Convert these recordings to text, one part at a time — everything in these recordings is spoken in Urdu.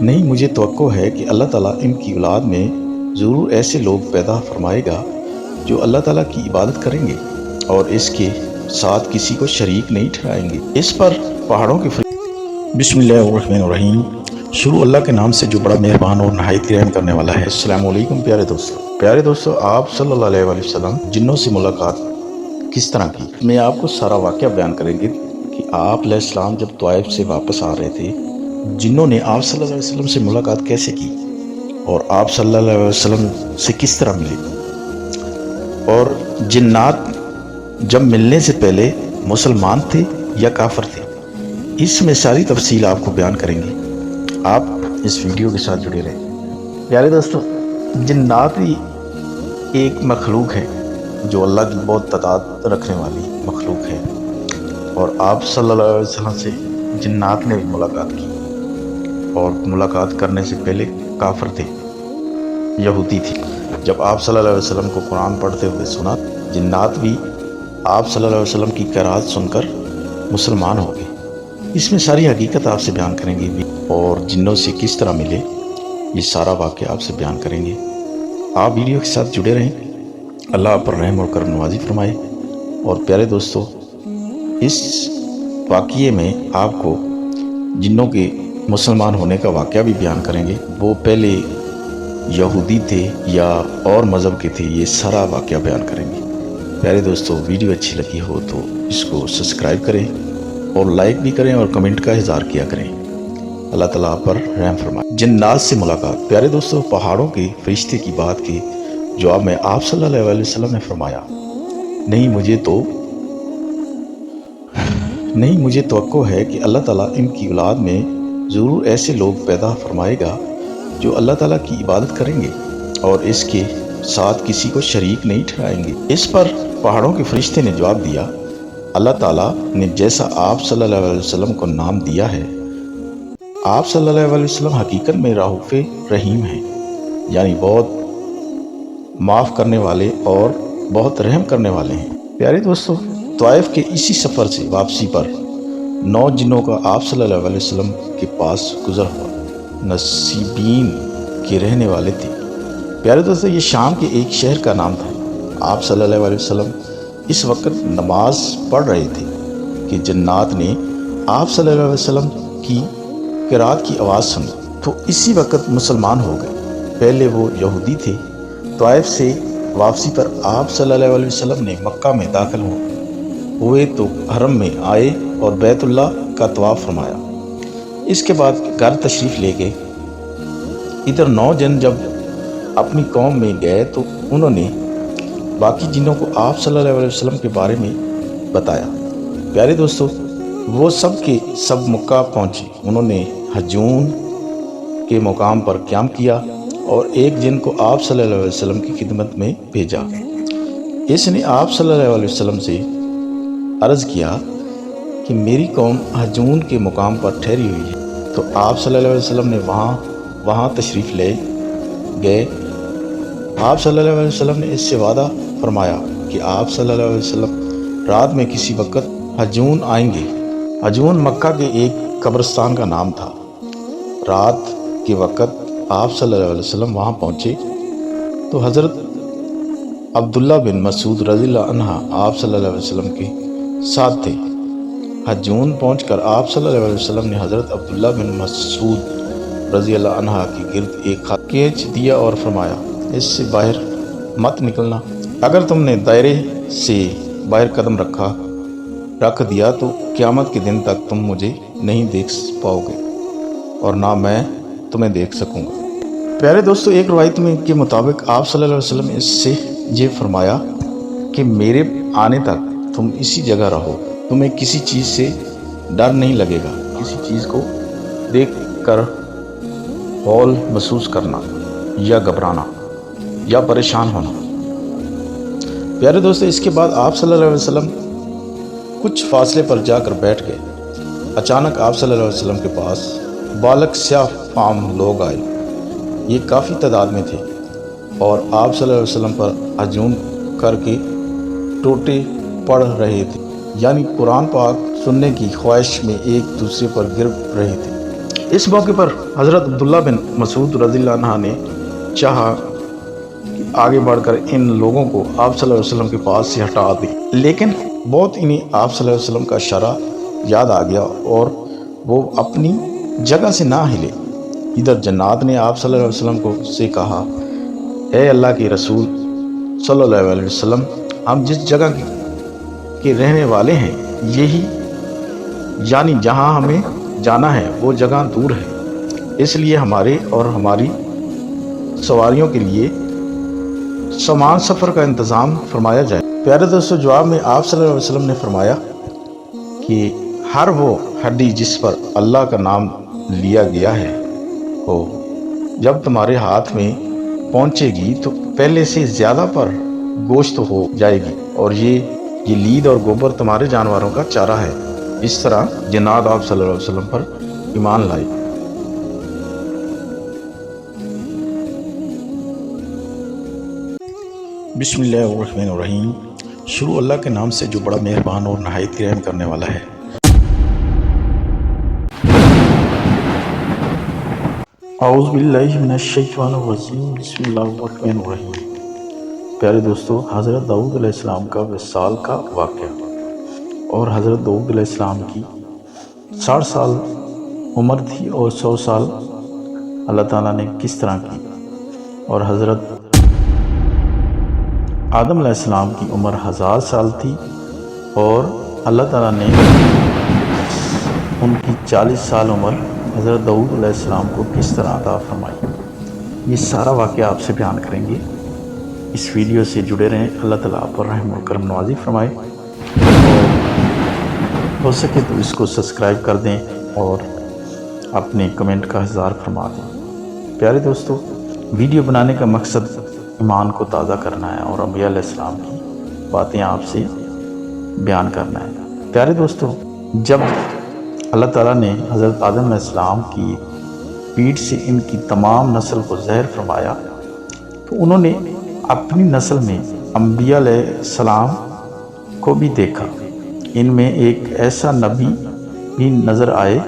نہیں مجھے توقع ہے کہ اللہ تعالیٰ ان کی اولاد میں ضرور ایسے لوگ پیدا فرمائے گا جو اللہ تعالیٰ کی عبادت کریں گے اور اس کے ساتھ کسی کو شریک نہیں ٹھہرائیں گے۔ اس پر پہاڑوں کے بسم اللہ الرحمن الرحیم۔ شروع اللہ کے نام سے جو بڑا مہربان اور نہایت رحم کرنے والا ہے۔ السلام علیکم پیارے دوستو، آپ صلی اللہ علیہ وسلم جنوں سے ملاقات کس طرح کی، میں آپ کو سارا واقعہ بیان کریں گے کہ آپ علیہ السلام جب طائف سے واپس آ رہے تھے، جنوں نے آپ صلی اللہ علیہ وسلم سے ملاقات کیسے کی اور آپ صلی اللہ علیہ وسلم سے کس طرح ملے، اور جنات جب ملنے سے پہلے مسلمان تھے یا کافر تھے، اس میں ساری تفصیل آپ کو بیان کریں گے۔ آپ اس ویڈیو کے ساتھ جڑے رہیں۔ پیارے دوستو، جنات بھی ایک مخلوق ہے جو اللہ کی بہت تعداد رکھنے والی مخلوق ہے، اور آپ صلی اللہ علیہ وسلم سے جنات نے بھی ملاقات کی، اور ملاقات کرنے سے پہلے کافر تھے، یہودی تھے۔ جب آپ صلی اللہ علیہ وسلم کو قرآن پڑھتے ہوئے سنا، جنات بھی آپ صلی اللہ علیہ وسلم کی قرات سن کر مسلمان ہو گئے۔ اس میں ساری حقیقت آپ سے بیان کریں گے، اور جنوں سے کس طرح ملے یہ سارا واقعہ آپ سے بیان کریں گے۔ آپ ویڈیو کے ساتھ جڑے رہیں۔ اللہ آپ پر رحم اور کرم نوازی فرمائے۔ اور پیارے دوستو، اس واقعے میں آپ کو جنوں کے مسلمان ہونے کا واقعہ بھی بیان کریں گے، وہ پہلے یہودی تھے یا اور مذہب کے تھے، یہ سارا واقعہ بیان کریں گے۔ پیارے دوستو، ویڈیو اچھی لگی ہو تو اس کو سبسکرائب کریں اور لائک بھی کریں اور کمنٹ کا اظہار کیا کریں۔ اللہ تعالیٰ آپ پر رحم فرمائے۔ جنات سے ملاقات۔ پیارے دوستو، پہاڑوں کے فرشتے کی بات کے جواب میں آپ صلی اللہ علیہ وسلم نے فرمایا، نہیں مجھے توقع ہے کہ اللہ تعالیٰ ان کی اولاد میں ضرور ایسے لوگ پیدا فرمائے گا جو اللہ تعالیٰ کی عبادت کریں گے اور اس کے ساتھ کسی کو شریک نہیں ٹھہرائیں گے۔ اس پر پہاڑوں کے فرشتے نے جواب دیا، اللہ تعالیٰ نے جیسا آپ صلی اللہ علیہ وسلم کو نام دیا ہے، آپ صلی اللہ علیہ وسلم حقیقت میں رؤوف رحیم ہیں، یعنی بہت معاف کرنے والے اور بہت رحم کرنے والے ہیں۔ پیارے دوستو، طائف کے اسی سفر سے واپسی پر 9 جنوں کا آپ صلی اللہ علیہ وسلم کے پاس گزر ہوا، نصیبین کے رہنے والے تھے۔ پیارے دوستو، یہ شام کے ایک شہر کا نام تھا۔ آپ صلی اللہ علیہ وسلم اس وقت نماز پڑھ رہے تھے کہ جنات نے آپ صلی اللہ علیہ وسلم کی قرات کی آواز سنی تو اسی وقت مسلمان ہو گئے۔ پہلے وہ یہودی تھے۔ طائف سے واپسی پر آپ صلی اللہ علیہ وسلم نے مکہ میں داخل ہوئے تو حرم میں آئے اور بیت اللہ کا طواف فرمایا۔ اس کے بعد گھر تشریف لے گئے۔ ادھر 9 جن جب اپنی قوم میں گئے تو انہوں نے باقی جنوں کو آپ صلی اللہ علیہ وسلم کے بارے میں بتایا۔ پیارے دوستو، وہ سب کے سب مکہ پہنچے۔ انہوں نے ہجون کے مقام پر قیام کیا اور ایک جن کو آپ صلی اللہ علیہ وسلم کی خدمت میں بھیجا۔ اس نے آپ صلی اللہ علیہ وسلم سے عرض کیا کہ میری قوم ہجون کے مقام پر ٹھہری ہوئی ہے، تو آپ صلی اللہ علیہ وسلم نے وہاں تشریف لے گئے۔ آپ صلی اللہ علیہ وسلم نے اس سے وعدہ فرمایا کہ آپ صلی اللہ علیہ وسلم رات میں کسی وقت ہجون آئیں گے۔ ہجون مکہ کے ایک قبرستان کا نام تھا۔ رات کے وقت آپ صلی اللہ علیہ وسلم وہاں پہنچے تو حضرت عبداللہ بن مسعود رضی اللہ عنہ آپ صلی اللہ علیہ وسلم کے ساتھ تھے۔ ہجون پہنچ کر آپ صلی اللہ علیہ وسلم نے حضرت عبداللہ بن مسعود رضی اللہ عنہ کے گرد ایک خط کھینچ دیا اور فرمایا، اس سے باہر مت نکلنا۔ اگر تم نے دائرے سے باہر قدم رکھ دیا تو قیامت کے دن تک تم مجھے نہیں دیکھ پاؤ گے اور نہ میں تمہیں دیکھ سکوں گا۔ پیارے دوستو، ایک روایت میں کے مطابق آپ صلی اللہ علیہ وسلم نے اس سے یہ فرمایا کہ میرے آنے تک تم اسی جگہ رہو، تمہیں کسی چیز سے ڈر نہیں لگے گا، کسی چیز کو دیکھ کر ہول محسوس کرنا یا گھبرانا یا پریشان ہونا۔ پیارے دوستو، اس کے بعد آپ صلی اللہ علیہ وسلم کچھ فاصلے پر جا کر بیٹھ گئے۔ اچانک آپ صلی اللہ علیہ وسلم کے پاس بالک سیاہ فام لوگ آئے۔ یہ کافی تعداد میں تھے اور آپ صلی اللہ علیہ وسلم پر ہجوم کر کے ٹوٹے پڑھ رہے تھے، یعنی قرآن پاک سننے کی خواہش میں ایک دوسرے پر گر رہے تھے۔ اس موقع پر حضرت عبداللہ بن مسعود رضی اللہ عنہ نے چاہا کہ آگے بڑھ کر ان لوگوں کو آپ صلی اللہ علیہ وسلم کے پاس سے ہٹا دیں، لیکن بہت انہیں آپ صلی اللہ علیہ وسلم کا اشارہ یاد آ گیا اور وہ اپنی جگہ سے نہ ہلے۔ ادھر جنات نے آپ صلی اللہ علیہ وسلم کو سے کہا، اے اللہ کے رسول صلی اللہ علیہ وسلم، ہم جس جگہ کے رہنے والے ہیں یہی یعنی جہاں ہمیں جانا ہے وہ جگہ دور ہے، اس لیے ہمارے اور ہماری سواریوں کے لیے سامان سفر کا انتظام فرمایا جائے۔ پیارے دوستو، جواب میں آپ صلی اللہ علیہ وسلم نے فرمایا کہ ہر وہ ہڈی جس پر اللہ کا نام لیا گیا ہے ہو جب تمہارے ہاتھ میں پہنچے گی تو پہلے سے زیادہ پر گوشت ہو جائے گی، اور یہ لید اور گوبر تمہارے جانوروں کا چارہ ہے۔ اس طرح جنات آپ صلی اللہ علیہ وسلم پر ایمان لائی۔ بسم اللہ الرحمن الرحیم۔ شروع اللہ کے نام سے جو بڑا مہربان اور نہایت رحم کرنے والا ہے۔ اعوذ باللہ من الشیطان الرجیم، بسم اللہ الرحمن الرحیم۔ پیارے دوستو، حضرت داؤد علیہ السلام کا وصال کا واقعہ اور حضرت داؤد علیہ السلام کی 60 سال عمر تھی اور 100 سال اللہ تعالیٰ نے کس طرح کی، اور حضرت آدم علیہ السلام کی عمر 1000 سال تھی اور اللہ تعالیٰ نے ان کی 40 سال عمر حضرت داؤد علیہ السلام کو کس طرح عطا فرمائی، یہ سارا واقعہ آپ سے بیان کریں گے۔ اس ویڈیو سے جڑے رہیں، اللہ تعالیٰ آپ پر رحم و کرم نوازی فرمائے، اور ہو سکے تو اس کو سبسکرائب کر دیں اور اپنے کمنٹ کا اظہار فرما دیں۔ پیارے دوستو، ویڈیو بنانے کا مقصد ایمان کو تازہ کرنا ہے اور انبیاء علیہ السلام کی باتیں آپ سے بیان کرنا ہے۔ پیارے دوستو، جب اللہ تعالیٰ نے حضرت آدم علیہ السلام کی پیٹھ سے ان کی تمام نسل کو ظاہر فرمایا تو انہوں نے اپنی نسل میں انبیاء علیہ السلام کو بھی دیکھا۔ ان میں ایک ایسا نبی بھی نظر آئے۔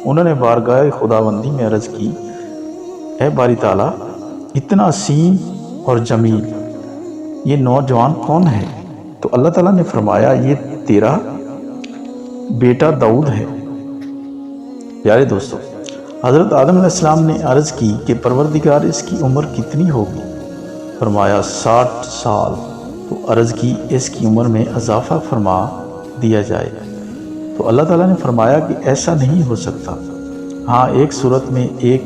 انہوں نے بارگاہ خداوندی میں عرض کی، اے باری تعالیٰ، اتنا حسین اور جمیل یہ نوجوان کون ہے؟ تو اللہ تعالیٰ نے فرمایا، یہ تیرا بیٹا داؤد ہے۔ پیارے دوستو، حضرت آدم علیہ السلام نے عرض کی کہ پروردگار اس کی عمر کتنی ہوگی؟ فرمایا 60 سال۔ تو عرض کی اس کی عمر میں اضافہ فرما دیا جائے۔ تو اللہ تعالیٰ نے فرمایا کہ ایسا نہیں ہو سکتا، ہاں ایک صورت میں ایک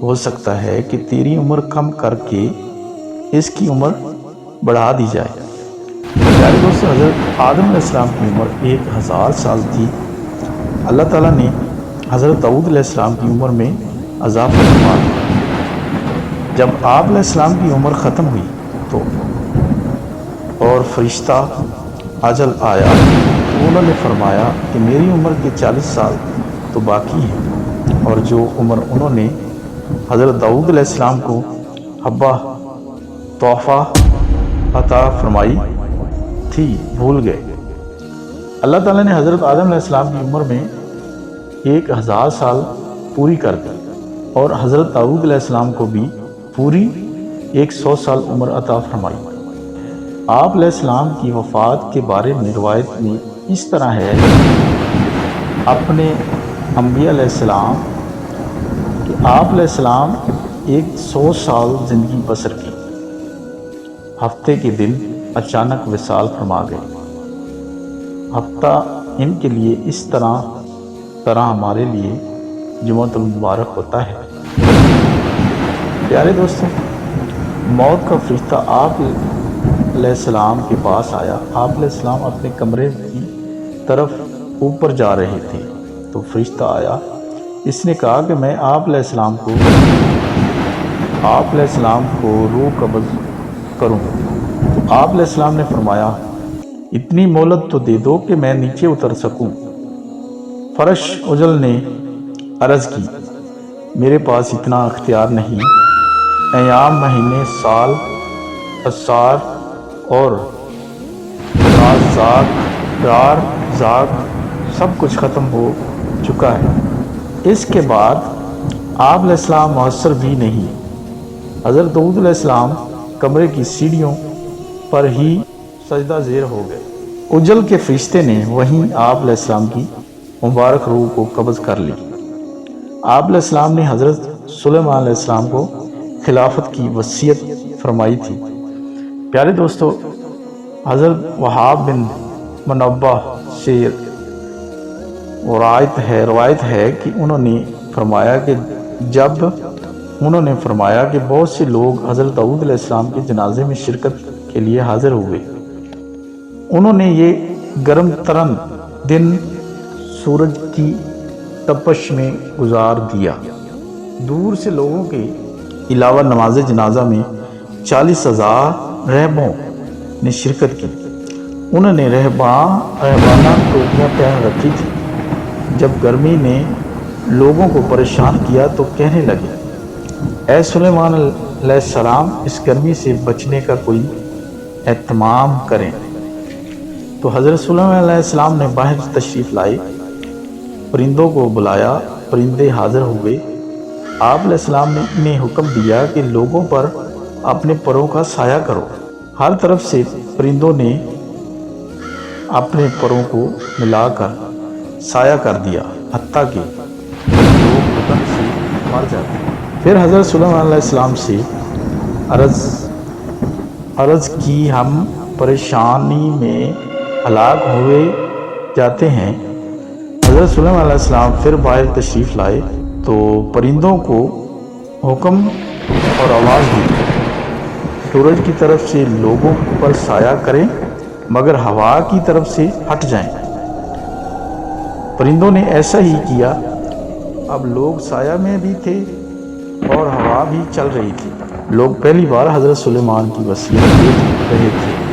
ہو سکتا ہے کہ تیری عمر کم کر کے اس کی عمر بڑھا دی جائے۔ پیارے دوستو، حضرت آدم علیہ السلام کی عمر 1000 سال تھی۔ اللہ تعالیٰ نے حضرت داؤد علیہ السلام کی عمر میں اضافہ فرما دیا۔ جب آپ علیہ السلام کی عمر ختم ہوئی تو اور فرشتہ اجل آیا تو انہوں نے فرمایا کہ میری عمر کے 40 سال تو باقی ہیں، اور جو عمر انہوں نے حضرت داؤد علیہ السلام کو حبہ تحفہ عطا فرمائی تھی بھول گئے۔ اللہ تعالیٰ نے حضرت آدم علیہ السلام کی عمر میں 1000 سال پوری کر دی اور حضرت داؤد علیہ السلام کو بھی پوری 100 سال عمر عطا فرمائی۔ آپ علیہ السلام کی وفات کے بارے میں روایت میں اس طرح ہے، اپنے انبیاء علیہ السلام کہ آپ علیہ السلام 100 سال زندگی بسر کی، ہفتے کے دن اچانک وصال فرما گئے۔ ہفتہ ان کے لیے اس طرح ہمارے لیے جمعۃ المبارک ہوتا ہے۔ پیارے دوستوں، موت کا فرشتہ آپ علیہ السلام کے پاس آیا۔ آپ علیہ السلام اپنے کمرے کی طرف اوپر جا رہے تھے تو فرشتہ آیا۔ اس نے کہا کہ میں آپ علیہ السلام کو روح قبض کروں۔ تو آپ علیہ السلام نے فرمایا، اتنی مہلت تو دے دو کہ میں نیچے اتر سکوں۔ فرش اجل نے عرض کی، میرے پاس اتنا اختیار نہیں۔ ایام، مہینے، سال، اسار اور رازاق سب کچھ ختم ہو چکا ہے۔ اس کے بعد آپ علیہ السلام مؤثر بھی نہیں۔ حضرت داؤد علیہ السلام کمرے کی سیڑھیوں پر ہی سجدہ زیر ہو گئے۔ اجل کے فرشتے نے وہیں آپ علیہ السلام کی مبارک روح کو قبض کر لی۔ آپ علیہ السلام نے حضرت سلیمان علیہ السلام کو خلافت کی وصیت فرمائی تھی۔ پیارے دوستو، حضرت وہاب بن منبہ سے روایت ہے کہ انہوں نے فرمایا کہ بہت سے لوگ حضرت داؤد علیہ السلام کے جنازے میں شرکت کے لیے حاضر ہوئے۔ انہوں نے یہ گرم ترن دن سورج کی تپش میں گزار دیا۔ دور سے لوگوں کے علاوہ نماز جنازہ میں 40,000 رہبوں نے شرکت کی۔ انہوں نے رہبانہ ٹوپیاں پہن رکھی تھی۔ جب گرمی نے لوگوں کو پریشان کیا تو کہنے لگے، اے سلیمان علیہ السلام، اس گرمی سے بچنے کا کوئی اہتمام کریں۔ تو حضرت سلیمان علیہ السلام نے باہر تشریف لائے، پرندوں کو بلایا، پرندے حاضر ہوئے۔ آپ علیہ السلام نے انہیں حکم دیا کہ لوگوں پر اپنے پروں کا سایہ کرو۔ ہر طرف سے پرندوں نے اپنے پروں کو ملا کر سایہ کر دیا، حتیٰ کہ لوگ گھٹن سے مر جاتے۔ پھر حضرت سلیمان علیہ السلام سے عرض کی، ہم پریشانی میں ہلاک ہوئے جاتے ہیں۔ حضرت سلیمان علیہ السلام پھر باہر تشریف لائے تو پرندوں کو حکم اور آواز دی، سورج کی طرف سے لوگوں پر سایہ کریں مگر ہوا کی طرف سے ہٹ جائیں۔ پرندوں نے ایسا ہی کیا۔ اب لوگ سایہ میں بھی تھے اور ہوا بھی چل رہی تھی۔ لوگ پہلی بار حضرت سلیمان کی وصیت دیکھ رہے تھے۔